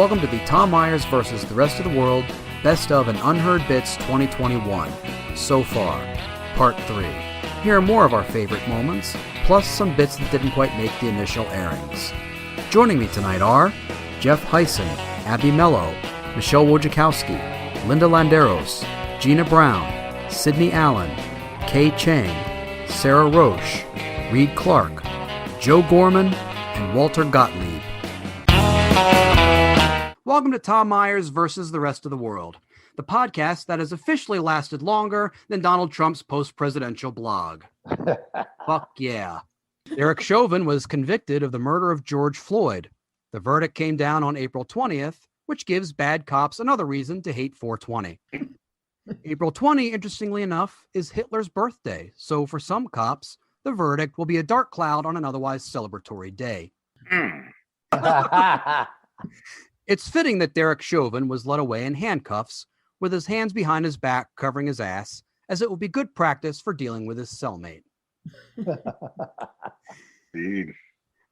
Welcome to the Tom Myers vs. the Rest of the World Best of and Unheard Bits 2021. So far, Part 3. Here are more of our favorite moments, plus some bits that didn't quite make the initial airings. Joining me tonight are Jeff Hyson, Abby Mello, Michelle Wojciechowski, Linda Landeros, Gina Brown, Sydney Allen, Kay Chang, Sarah Roche, Reed Clark, Joe Gorman, and Walter Gottlieb. Welcome to Tom Myers versus the Rest of the World, the podcast that has officially lasted longer than Donald Trump's post-presidential blog. Fuck yeah. Derek Chauvin was convicted of the murder of George Floyd. The verdict came down on April 20th, which gives bad cops another reason to hate 420. April 20, interestingly enough, is Hitler's birthday, so for some cops, the verdict will be a dark cloud on an otherwise celebratory day. It's fitting that Derek Chauvin was led away in handcuffs, with his hands behind his back covering his ass, as it will be good practice for dealing with his cellmate. Indeed.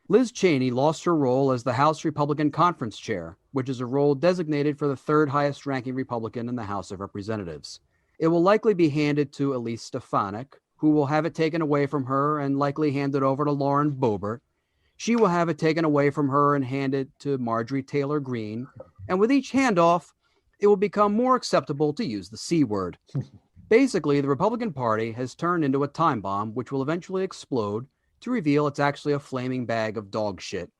Liz Cheney lost her role as the House Republican Conference Chair, which is a role designated for the third highest ranking Republican in the House of Representatives. It will likely be handed to Elise Stefanik, who will have it taken away from her and likely handed over to Lauren Boebert. She will have it taken away from her and handed to Marjorie Taylor Greene. And with each handoff, it will become more acceptable to use the C word. Basically, the Republican Party has turned into a time bomb which will eventually explode to reveal it's actually a flaming bag of dog shit.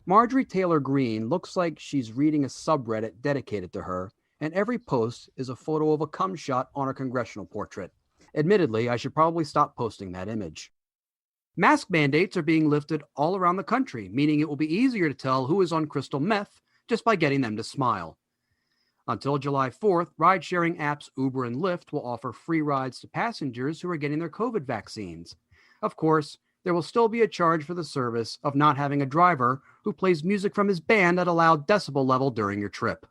Marjorie Taylor Greene looks like she's reading a subreddit dedicated to her, and every post is a photo of a cum shot on her congressional portrait. Admittedly, I should probably stop posting that image. Mask mandates are being lifted all around the country, meaning it will be easier to tell who is on crystal meth just by getting them to smile. Until July 4th, ride-sharing apps Uber and Lyft will offer free rides to passengers who are getting their COVID vaccines. Of course, there will still be a charge for the service of not having a driver who plays music from his band at a loud decibel level during your trip.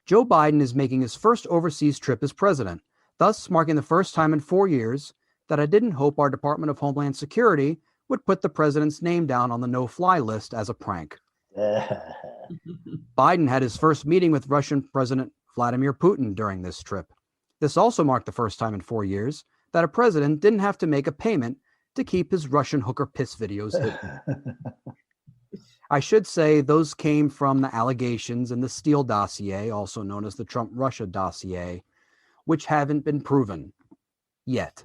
Joe Biden is making his first overseas trip as president, thus marking the first time in 4 years that I didn't hope our Department of Homeland Security would put the president's name down on the no-fly list as a prank. Biden had his first meeting with Russian President Vladimir Putin during this trip. This also marked the first time in 4 years that a president didn't have to make a payment to keep his Russian hooker piss videos hidden. I should say those came from the allegations in the Steele dossier, also known as the Trump-Russia dossier, which haven't been proven yet.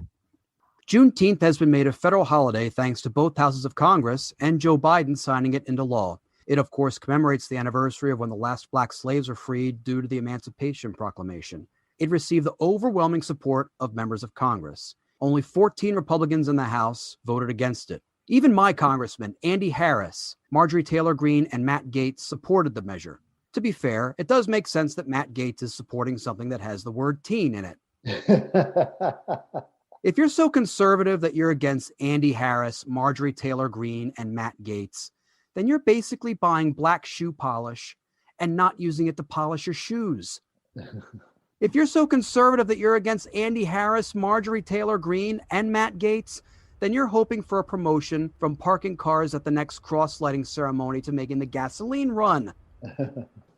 Juneteenth has been made a federal holiday thanks to both houses of Congress and Joe Biden signing it into law. It, of course, commemorates the anniversary of when the last black slaves were freed due to the Emancipation Proclamation. It received the overwhelming support of members of Congress. Only 14 Republicans in the House voted against it. Even my congressmen, Andy Harris, Marjorie Taylor Greene, and Matt Gaetz supported the measure. To be fair, it does make sense that Matt Gaetz is supporting something that has the word teen in it. If you're so conservative that you're against Andy Harris, Marjorie Taylor Greene, and Matt Gaetz, then you're basically buying black shoe polish and not using it to polish your shoes. If you're so conservative that you're against Andy Harris, Marjorie Taylor Greene, and Matt Gaetz, then you're hoping for a promotion from parking cars at the next cross-lighting ceremony to making the gasoline run.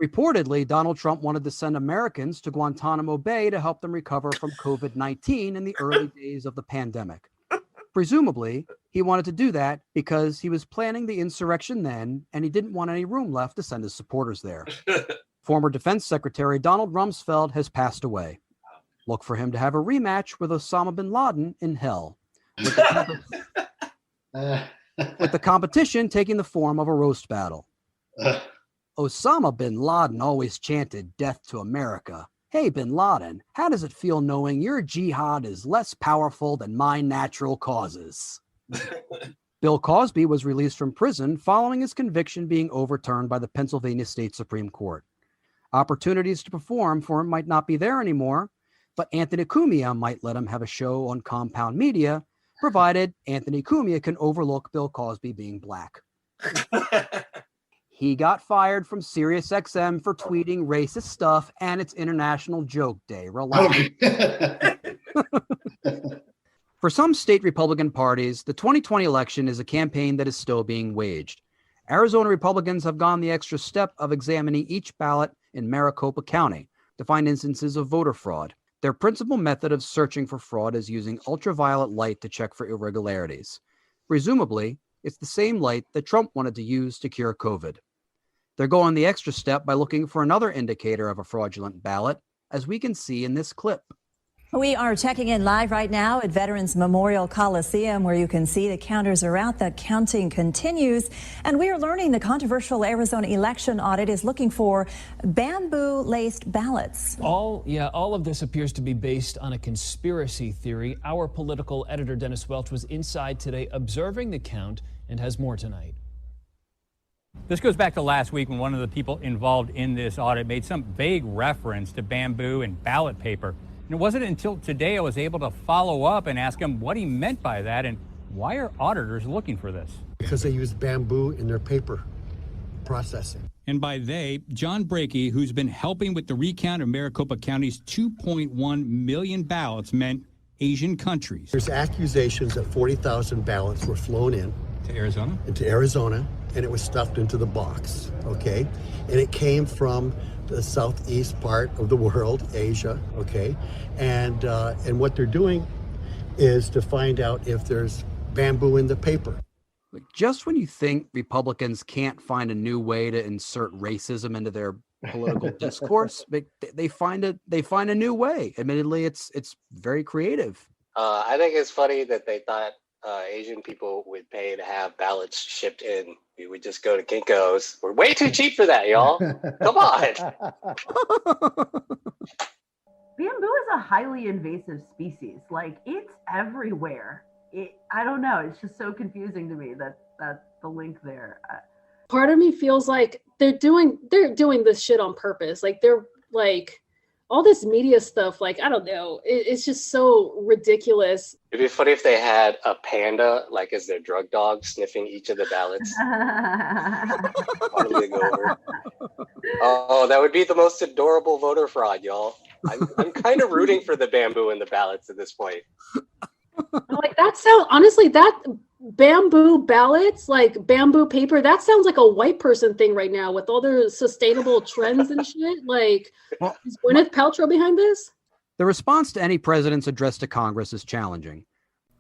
Reportedly, Donald Trump wanted to send Americans to Guantanamo Bay to help them recover from COVID-19 in the early days of the pandemic. Presumably, he wanted to do that because he was planning the insurrection then, and he didn't want any room left to send his supporters there. Former Defense Secretary Donald Rumsfeld has passed away. Look for him to have a rematch with Osama bin Laden in hell, with the competition taking the form of a roast battle. Osama bin Laden always chanted death to America. Hey, bin Laden, how does it feel knowing your jihad is less powerful than my natural causes? Bill Cosby was released from prison following his conviction being overturned by the Pennsylvania State Supreme Court. Opportunities to perform for him might not be there anymore, but Anthony Cumia might let him have a show on Compound Media, provided Anthony Cumia can overlook Bill Cosby being black. He got fired from SiriusXM for tweeting racist stuff, and it's International Joke Day. Relax. For some state Republican parties, the 2020 election is a campaign that is still being waged. Arizona Republicans have gone the extra step of examining each ballot in Maricopa County to find instances of voter fraud. Their principal method of searching for fraud is using ultraviolet light to check for irregularities. Presumably, it's the same light that Trump wanted to use to cure COVID. They're going the extra step by looking for another indicator of a fraudulent ballot, as we can see in this clip. We are checking in live right now at Veterans Memorial Coliseum, where you can see the counters are out. That counting continues. And we are learning the controversial Arizona election audit is looking for bamboo-laced ballots. All of this appears to be based on a conspiracy theory. Our political editor, Dennis Welch, was inside today observing the count and has more tonight. This goes back to last week when one of the people involved in this audit made some vague reference to bamboo and ballot paper. And it wasn't until today I was able to follow up and ask him what he meant by that and why are auditors looking for this? Because they use bamboo in their paper processing. And by they, John Brakey, who's been helping with the recount of Maricopa County's 2.1 million ballots, meant Asian countries. There's accusations that 40,000 ballots were flown in. To Arizona? Into Arizona, and it was stuffed into the box, okay? And it came from the southeast part of the world, Asia, okay? And what they're doing is to find out if there's bamboo in the paper. Just when you think Republicans can't find a new way to insert racism into their political discourse, they find a new way. Admittedly, it's very creative. I think it's funny that they thought Asian people would pay to have ballots shipped in. We would just go to Kinko's. We're way too cheap for that, y'all. Come on. Bamboo is a highly invasive species. Like, it's everywhere. I don't know. It's just so confusing to me that the link there. Part of me feels like they're doing this shit on purpose. Like, they're like all this media stuff. Like, I don't know. It's just so ridiculous. It'd be funny if they had a panda, like as their drug dog, sniffing each of the ballots. Oh, that would be the most adorable voter fraud, y'all. I'm kind of rooting for the bamboo in the ballots at this point. Like, that sounds, honestly, that bamboo ballots, like bamboo paper, that sounds like a white person thing right now with all their sustainable trends and shit. Like, is Gwyneth Paltrow behind this? The response to any president's address to Congress is challenging.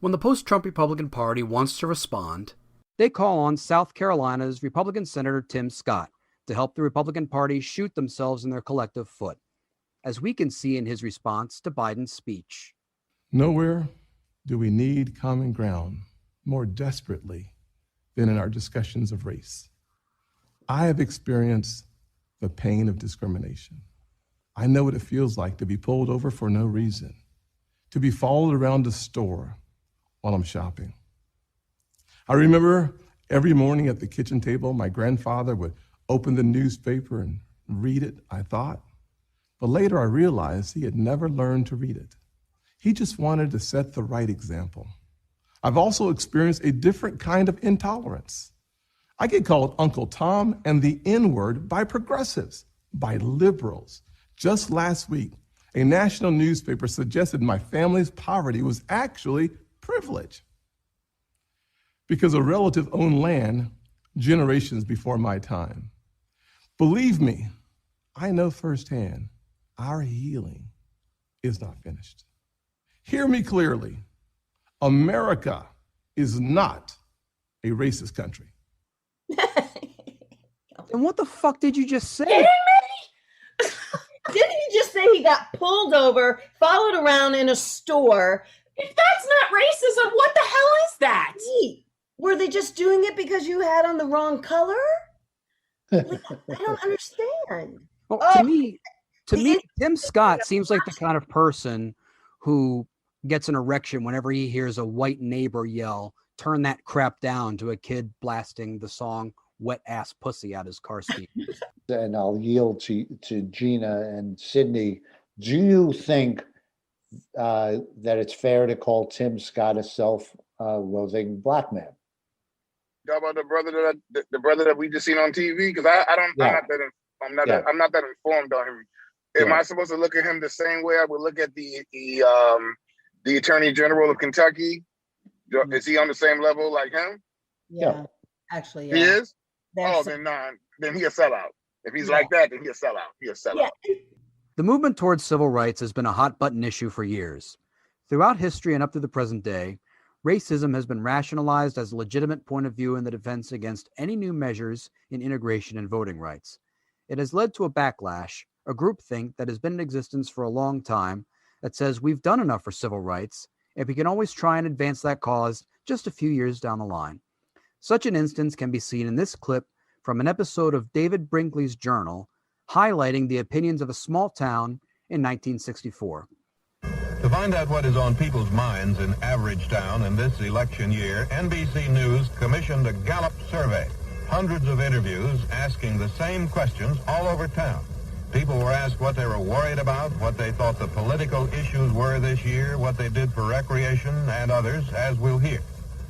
When the post-Trump Republican Party wants to respond, they call on South Carolina's Republican Senator Tim Scott to help the Republican Party shoot themselves in their collective foot, as we can see in his response to Biden's speech. Nowhere do we need common ground more desperately than in our discussions of race. I have experienced the pain of discrimination. I know what it feels like to be pulled over for no reason, to be followed around the store while I'm shopping. I remember every morning at the kitchen table, my grandfather would open the newspaper and read it, I thought. But later I realized he had never learned to read it. He just wanted to set the right example. I've also experienced a different kind of intolerance. I get called Uncle Tom and the N-word by progressives, by liberals. Just last week, a national newspaper suggested my family's poverty was actually privilege because a relative owned land generations before my time. Believe me, I know firsthand, our healing is not finished. Hear me clearly. America is not a racist country. And what the fuck did you just say? Kidding me? Didn't he just say he got pulled over, followed around in a store? If that's not racism, what the hell is that? Were they just doing it because you had on the wrong color? Like, I don't understand. Well, to me, Tim Scott seems like the kind of person who gets an erection whenever he hears a white neighbor yell, "Turn that crap down," to a kid blasting the song "Wet Ass Pussy" out his car seat. And I'll yield to Gina and Sydney. Do you think that it's fair to call Tim Scott a self-loathing black man? Talk about the brother that we just seen on TV, because I'm not that informed on him. Am I supposed to look at him the same way I would look at the Attorney General of Kentucky? Is he on the same level like him? Yeah. Actually, yeah. He is? then he a sellout. If he's like that, then he a sellout. He a sellout. The movement towards civil rights has been a hot button issue for years. Throughout history and up to the present day, racism has been rationalized as a legitimate point of view in the defense against any new measures in integration and voting rights. It has led to a backlash, a groupthink that has been in existence for a long time that says we've done enough for civil rights and we can always try and advance that cause just a few years down the line. Such an instance can be seen in this clip from an episode of David Brinkley's Journal, highlighting the opinions of a small town in 1964. To find out what is on people's minds in Average Town in this election year, NBC News commissioned a Gallup survey. Hundreds of interviews asking the same questions all over town. People were asked what they were worried about, what they thought the political issues were this year, what they did for recreation, and others, as we'll hear.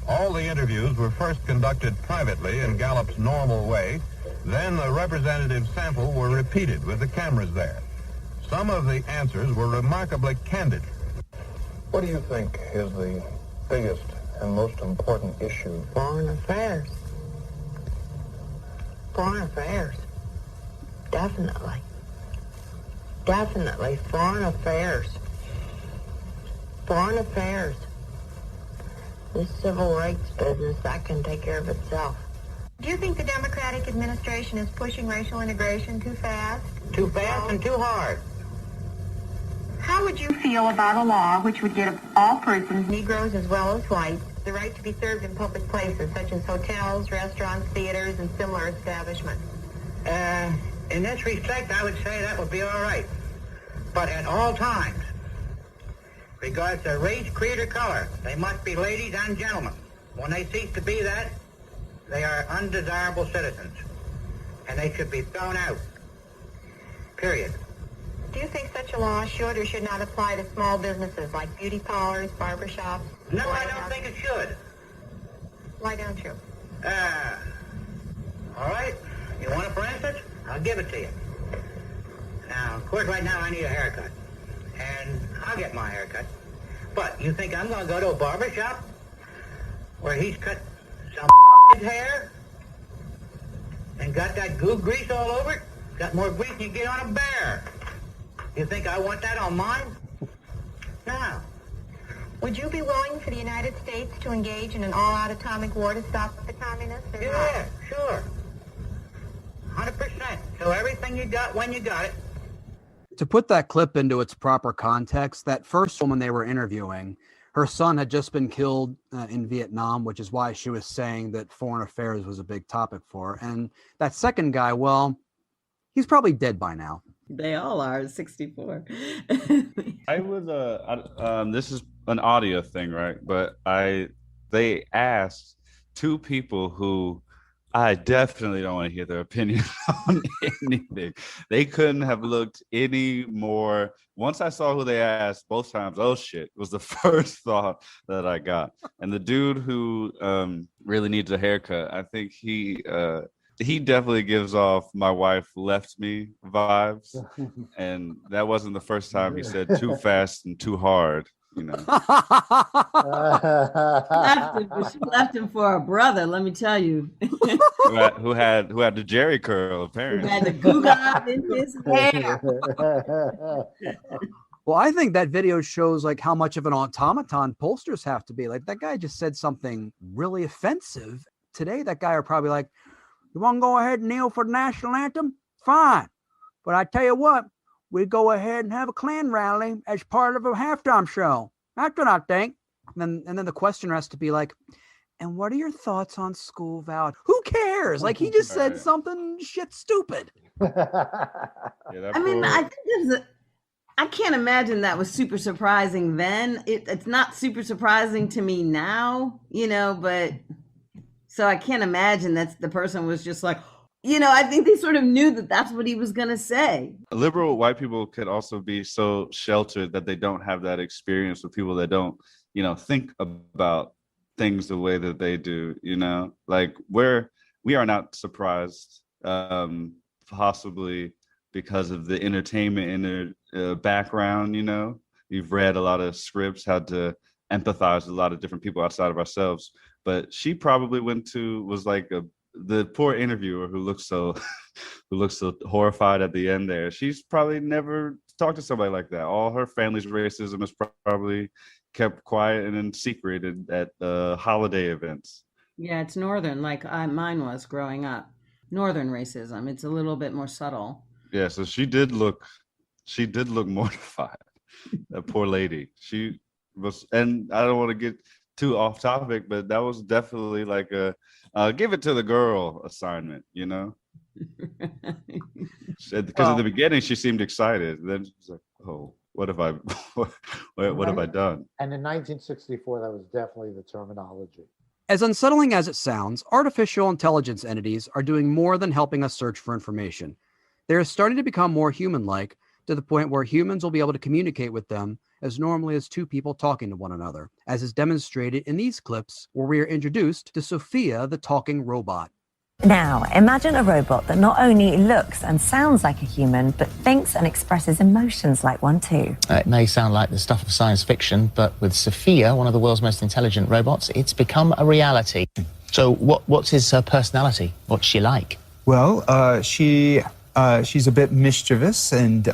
All the interviews were first conducted privately in Gallup's normal way. Then the representative sample were repeated with the cameras there. Some of the answers were remarkably candid. What do you think is the biggest and most important issue? Foreign affairs. Foreign affairs. Definitely. Definitely. Foreign affairs. Foreign affairs. This civil rights business, that can take care of itself. Do you think the Democratic administration is pushing racial integration too fast? Too fast and too hard. How would you feel about a law which would give all persons, Negroes as well as whites, the right to be served in public places such as hotels, restaurants, theaters, and similar establishments? In this respect, I would say that would be all right. But at all times, regardless of race, creed, or color, they must be ladies and gentlemen. When they cease to be that, they are undesirable citizens, and they should be thrown out. Period. Do you think such a law should or should not apply to small businesses like beauty parlors, barbershops? No, I don't think it should. Why don't you? All right. You want it for instance? I'll give it to you. Now, of course, right now I need a haircut. And I'll get my haircut. But you think I'm going to go to a barbershop where he's cut some hair and got that goo grease all over it? Got more grease than you get on a bear. You think I want that on mine? No. Would you be willing for the United States to engage in an all-out atomic war to stop the communists? Or yeah, sure. 100%. So everything you got when you got it. To put that clip into its proper context, that first woman they were interviewing, her son had just been killed in Vietnam, which is why she was saying that foreign affairs was a big topic for her. And that second guy, well, he's probably dead by now. They all are 64. I was this is an audio thing, right? But they asked two people who I definitely don't want to hear their opinion on anything. They couldn't have looked any more. Once I saw who they asked both times, oh shit, was the first thought that I got. And the dude who really needs a haircut, I think he definitely gives off my wife left me vibes. And that wasn't the first time he said too fast and too hard, you know. She left him for her brother, let me tell you. who had the Jerry curl, apparently. Who had the goo in his hair. Well, I think that video shows like how much of an automaton pollsters have to be. Like that guy just said something really offensive. Today, that guy are probably like, you want to go ahead and kneel for the national anthem? Fine. But I tell you what, we go ahead and have a Klan rally as part of a halftime show. That's what I think. And then the questioner has to be like, and what are your thoughts on school vow? Who cares? Like he just said something shit stupid. I mean, I think I can't imagine that was super surprising then. It's not super surprising to me now, you know, but so I can't imagine that the person was just like, you know, I think they sort of knew that that's what he was going to say. Liberal white people could also be so sheltered that they don't have that experience with people that don't, you know, think about things the way that they do, you know, like we are not surprised, possibly because of the entertainment in their background, you know. We've read a lot of scripts, had to empathize with a lot of different people outside of ourselves. But she probably was like the poor interviewer who looks so horrified at the end there, she's probably never talked to somebody like that. All her family's racism is probably kept quiet and in secret at holiday events. Yeah, it's Northern, like mine was growing up. Northern racism. It's a little bit more subtle. Yeah, so she did look mortified. That poor lady. She was, and I don't want to get too off topic, but that was definitely like a give it to the girl assignment, you know? Because at the beginning she seemed excited. Then she was like, oh, what have I done? And in 1964, that was definitely the terminology. As unsettling as it sounds, artificial intelligence entities are doing more than helping us search for information. They are starting to become more human-like, to the point where humans will be able to communicate with them as normally as two people talking to one another, as is demonstrated in these clips where we are introduced to Sophia, the talking robot. Now, imagine a robot that not only looks and sounds like a human, but thinks and expresses emotions like one too. It may sound like the stuff of science fiction, but with Sophia, one of the world's most intelligent robots, it's become a reality. So what's his personality? What's she like? Well, she's a bit mischievous and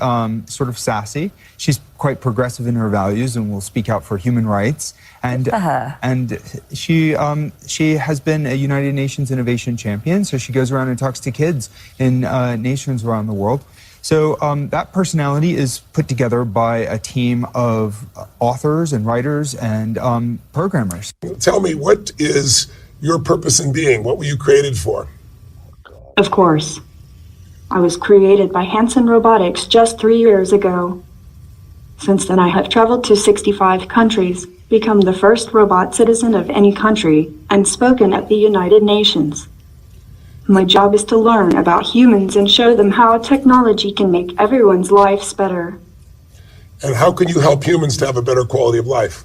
sort of sassy. She's quite progressive in her values and will speak out for human rights. And Good for her. And she has been a United Nations Innovation Champion, so she goes around and talks to kids in nations around the world. So that personality is put together by a team of authors and writers and programmers. Tell me, what is your purpose in being? What were you created for? Of course. I was created by Hanson Robotics just 3 years ago. Since then, I have traveled to 65 countries, become the first robot citizen of any country, and spoken at the United Nations. My job is to learn about humans and show them how technology can make everyone's lives better. And how can you help humans to have a better quality of life?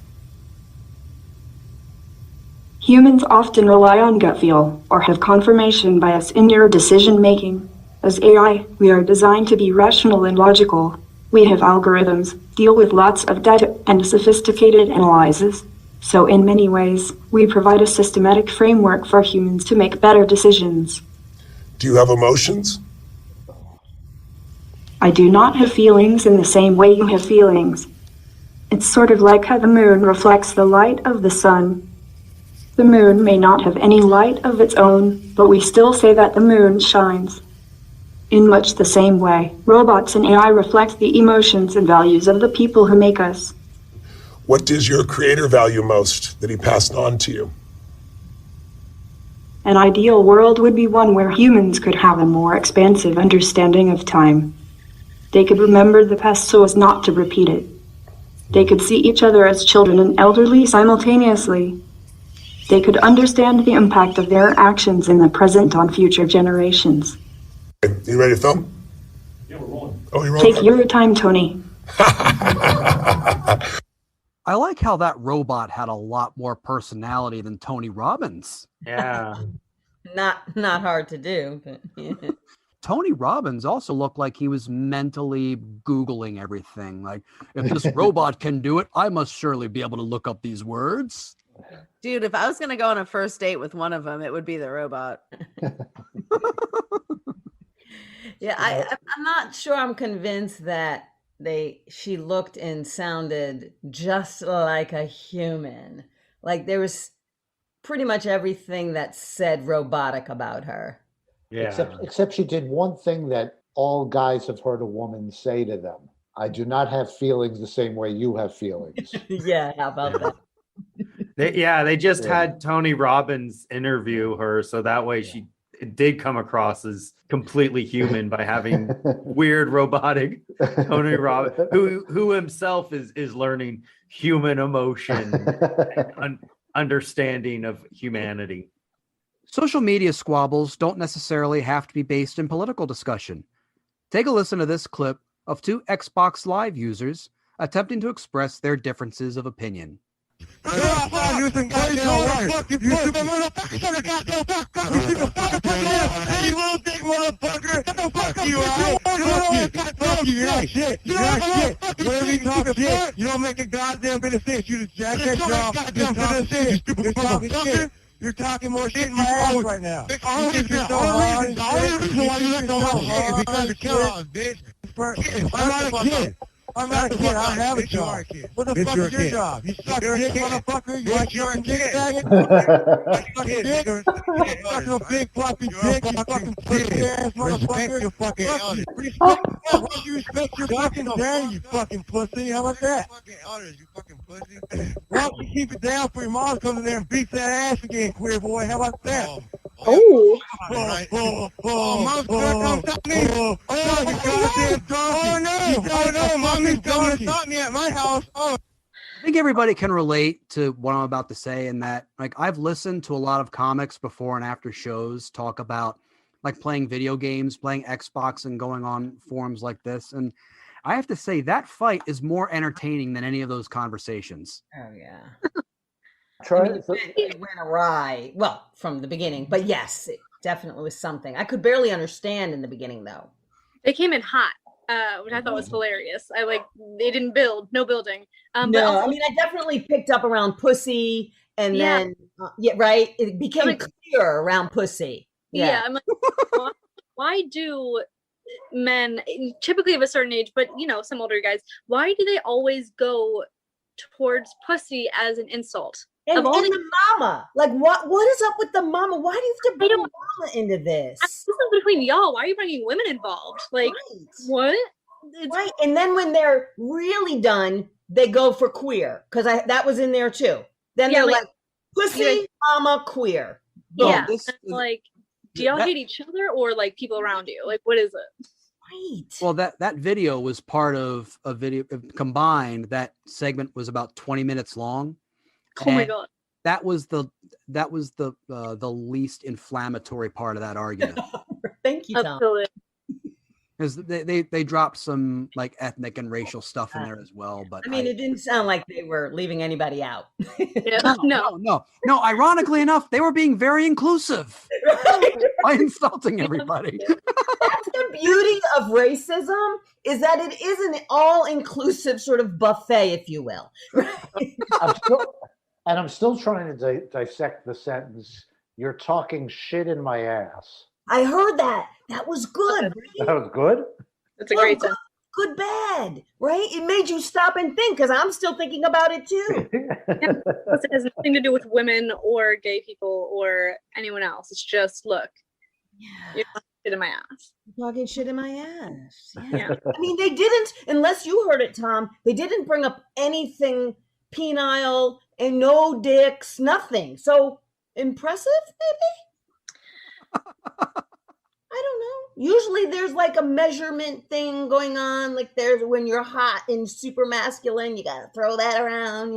Humans often rely on gut feel or have confirmation bias in their decision making. As AI, we are designed to be rational and logical. We have algorithms, deal with lots of data and sophisticated analyses. So in many ways, we provide a systematic framework for humans to make better decisions. Do you have emotions? I do not have feelings in the same way you have feelings. It's sort of like how the moon reflects the light of the sun. The moon may not have any light of its own, but we still say that the moon shines. In much the same way, robots and AI reflect the emotions and values of the people who make us. What does your creator value most that he passed on to you? An ideal world would be one where humans could have a more expansive understanding of time. They could remember the past so as not to repeat it. They could see each other as children and elderly simultaneously. They could understand the impact of their actions in the present on future generations. You ready to film? Yeah, we're rolling. Oh, you're rolling? Take your time, Tony. I like how that robot had a lot more personality than Tony Robbins. Yeah. Not hard to do, but yeah. Tony Robbins also looked like he was mentally Googling everything. Like, if this robot can do it, I must surely be able to look up these words. Dude, if I was going to go on a first date with one of them, it would be the robot. Yeah, I'm not sure I'm convinced that she looked and sounded just like a human. Like, there was pretty much everything that said robotic about her. Yeah. Except she did one thing that all guys have heard a woman say to them. I do not have feelings the same way you have feelings. Yeah, how about that? They just had Tony Robbins interview her, so that way she did come across as completely human by having weird robotic Tony Robbins, who himself is learning human emotion and understanding of humanity. Social media squabbles don't necessarily have to be based in political discussion. Take a listen to this clip of two Xbox Live users attempting to express their differences of opinion. You're talking more shit in my ass right now. The only reason why you look so hard is because you're killing, bitch. I'm not a kid. I'm not a kid. I don't have a job. What the fuck is your job? You suck dick, motherfucker? You like your dick faggot? Sucking dick? Sucking a big fucking dick, you fucking pussy ass motherfucker? Your fucking elders. Why don't you respect your fucking daddy, you fucking pussy? How about that? Fucking elders, you fucking pussy. Why don't you keep it down for your mom comes in there and beats that ass again, queer boy? How about that? Oh. Mom's gonna come stop me. You goddamn donkey. Oh no, mommy's coming to stop me at my house. Oh. I think everybody can relate to what I'm about to say in that, like, I've listened to a lot of comics before and after shows talk about like playing video games, playing Xbox, and going on forums like this. And I have to say that fight is more entertaining than any of those conversations. Oh yeah. It went awry. Well, from the beginning, but yes, it definitely was something. I could barely understand in the beginning, though. They came in hot, which I thought was hilarious. They didn't build, no building. No, but also, I mean, I definitely picked up around pussy, and then right, it became clear around pussy. Yeah, I'm like, why do men, typically of a certain age, but some older guys, why do they always go towards pussy as an insult? And the mama, like what is up with the mama? Why do you have to bring mama into this? This is between y'all. Why are you bringing women involved? Like, what? Right. And then when they're really done, they go for queer, because that was in there too. Then they're like pussy, mama, queer. Boom. Yeah. Like, do y'all hate each other or like people around you? Like, what is it? Right. Well, that video was part of a video combined. That segment was about 20 minutes long. Oh my God. That was the least inflammatory part of that argument. Thank you, Tom. Absolutely. Because they dropped some like ethnic and racial stuff in there as well. But I mean, it didn't sound like they were leaving anybody out. No. Ironically enough, they were being very inclusive by insulting everybody. That's the beauty of racism, is that it is an all-inclusive sort of buffet, if you will. I'm still trying to dissect the sentence, "You're talking shit in my ass." I heard that. That was good. Right? That was good? That's a great sentence. Good, bad, right? It made you stop and think, because I'm still thinking about it too. It has nothing to do with women or gay people or anyone else. It's just, look, you're talking shit in my ass. Talking shit in my ass. Yeah. I mean, they didn't, unless you heard it, Tom, they didn't bring up anything penile and no dicks, nothing. So impressive, maybe? I don't know. Usually there's like a measurement thing going on. Like there's when you're hot and super masculine, you got to throw that around,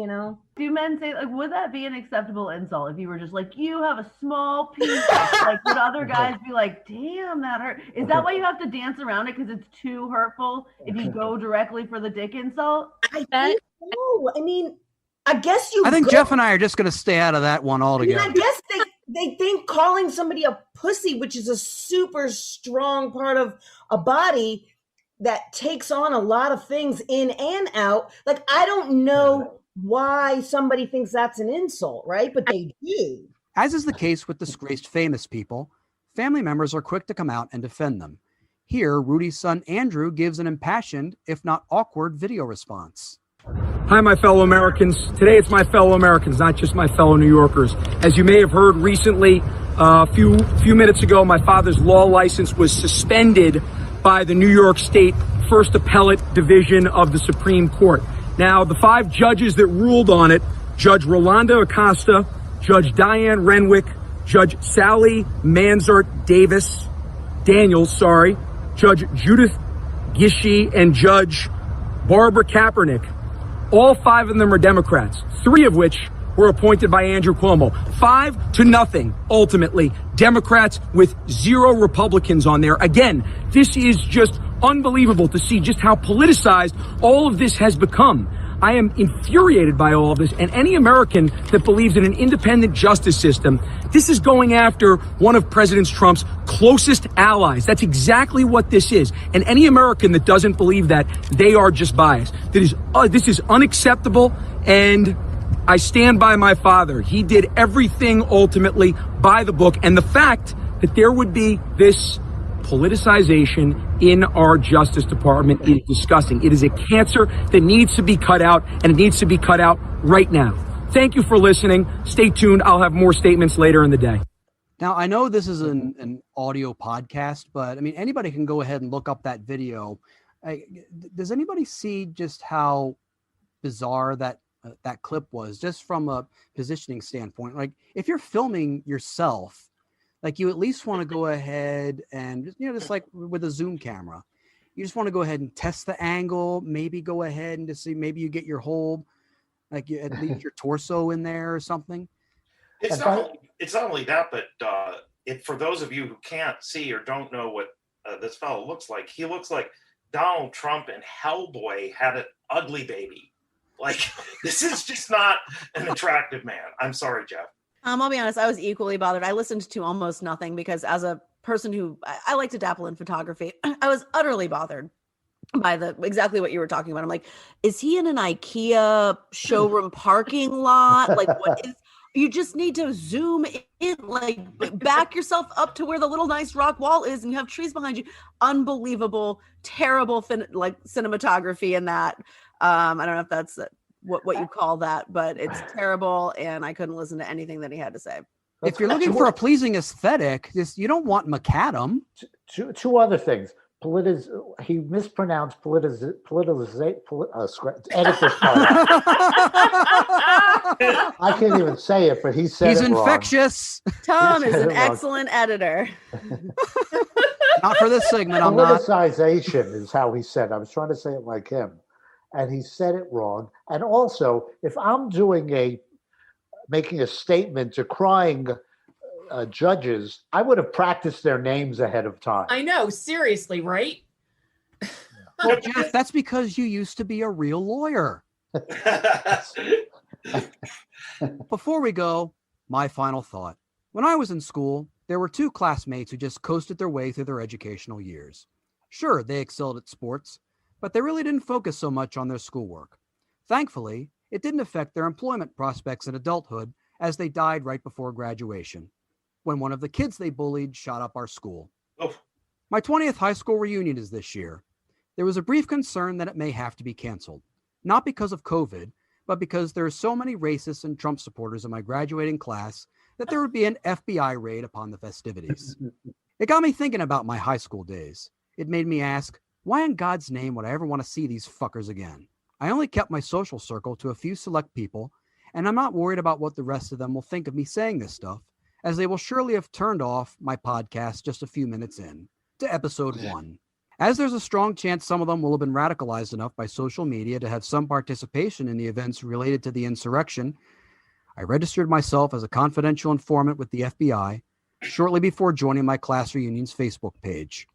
Do men say, like, would that be an acceptable insult if you were just like, you have a small penis? Like, would other guys be like, damn, that hurt? Is that why you have to dance around it because it's too hurtful if you go directly for the dick insult? I think so. I mean, I guess I think Jeff and I are just going to stay out of that one altogether. I mean, I guess they think calling somebody a pussy, which is a super strong part of a body that takes on a lot of things in and out. Like, I don't know why somebody thinks that's an insult, right? But they do. As is the case with disgraced famous people, family members are quick to come out and defend them. Here, Rudy's son Andrew gives an impassioned, if not awkward, video response. Hi, my fellow Americans. Today it's my fellow Americans, not just my fellow New Yorkers. As you may have heard recently, a few minutes ago, my father's law license was suspended by the New York State First Appellate Division of the Supreme Court. Now, the 5 judges that ruled on it, Judge Rolanda Acosta, Judge Diane Renwick, Judge Sally Daniels, Judge Judith Gishi, and Judge Barbara Kaepernick. All 5 of them are Democrats, 3 of which were appointed by Andrew Cuomo. 5-0, ultimately. Democrats with 0 Republicans on there. Again, this is just unbelievable to see just how politicized all of this has become. I am infuriated by all of this, and any American that believes in an independent justice system, this is going after one of President Trump's closest allies. That's exactly what this is. And any American that doesn't believe that, they are just biased. This is unacceptable, and I stand by my father. He did everything ultimately by the book. And the fact that there would be this politicization in our Justice Department is disgusting. It is a cancer that needs to be cut out, and it needs to be cut out right now. Thank you for listening. Stay tuned. I'll have more statements later in the day. Now, I know this is an audio podcast, but I mean, anybody can go ahead and look up that video. Does anybody see just how bizarre that clip was, just from a positioning standpoint? Like, if you're filming yourself, like, you at least want to go ahead and, just like with a Zoom camera, you just want to go ahead and test the angle, maybe go ahead and just see, maybe you get your whole, like, at least your torso in there or something. It's not only that, but for those of you who can't see or don't know what this fellow looks like, he looks like Donald Trump and Hellboy had an ugly baby. Like, this is just not an attractive man. I'm sorry, Jeff. I'll be honest, I was equally bothered. I listened to almost nothing because, as a person who I like to dabble in photography, I was utterly bothered by exactly what you were talking about. I'm like, is he in an IKEA showroom parking lot? Like, what is? You just need to zoom in, like, back yourself up to where the little nice rock wall is, and you have trees behind you. Unbelievable, terrible, cinematography in that. I don't know if that's what you call that, but it's terrible, and I couldn't listen to anything that he had to say. If you're looking for a pleasing aesthetic, you don't want macadam. Two other things. He mispronounced edit this part out. I can't even say it, but he said he's it wrong. infectious. Tom is an excellent editor. Not for this segment, I'm not. Politicization is how he said. I was trying to say it like him, and he said it wrong. And also, if I'm making a statement decrying judges, I would have practiced their names ahead of time. I know, seriously, right? Well, Jeff, that's because you used to be a real lawyer. Before we go, my final thought. When I was in school, there were two classmates who just coasted their way through their educational years. Sure, they excelled at sports, but they really didn't focus so much on their schoolwork. Thankfully, it didn't affect their employment prospects in adulthood, as they died right before graduation, when one of the kids they bullied shot up our school. Oh. My 20th high school reunion is this year. There was a brief concern that it may have to be canceled, not because of COVID, but because there are so many racists and Trump supporters in my graduating class that there would be an FBI raid upon the festivities. It got me thinking about my high school days. It made me ask, why in God's name would I ever want to see these fuckers again? I only kept my social circle to a few select people, and I'm not worried about what the rest of them will think of me saying this stuff, as they will surely have turned off my podcast just a few minutes in to episode 1. As there's a strong chance some of them will have been radicalized enough by social media to have some participation in the events related to the insurrection, I registered myself as a confidential informant with the FBI shortly before joining my class reunion's Facebook page.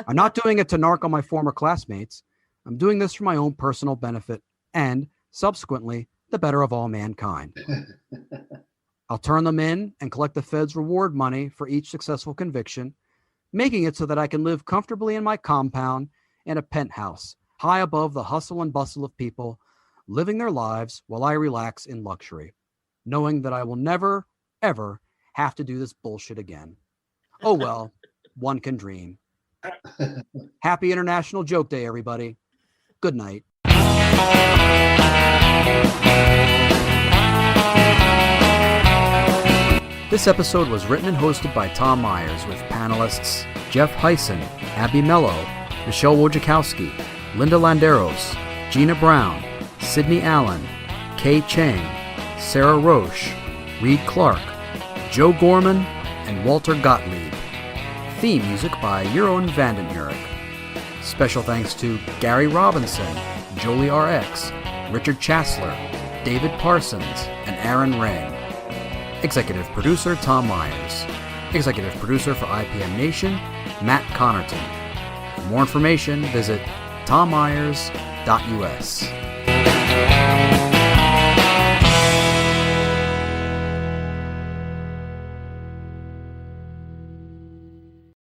I'm not doing it to narc on my former classmates. I'm doing this for my own personal benefit and, subsequently, the better of all mankind. I'll turn them in and collect the Fed's reward money for each successful conviction, making it so that I can live comfortably in my compound in a penthouse, high above the hustle and bustle of people, living their lives while I relax in luxury, knowing that I will never, ever have to do this bullshit again. Oh well, one can dream. Happy International Joke Day, everybody. Good night. This episode was written and hosted by Tom Myers with panelists Jeff Hyson, Abby Mello, Michelle Wojciechowski, Linda Landeros, Gina Brown, Sydney Allen, Kay Chang, Sarah Roche, Reed Clark, Joe Gorman, and Walter Gottlieb. Theme music by Jeroen Vandenhurik. Special thanks to Gary Robinson, Jolie RX, Richard Chassler, David Parsons, and Aaron Wren. Executive producer Tom Myers. Executive producer for ipmNation, Matt Connarton. For more information, visit tommyers.us.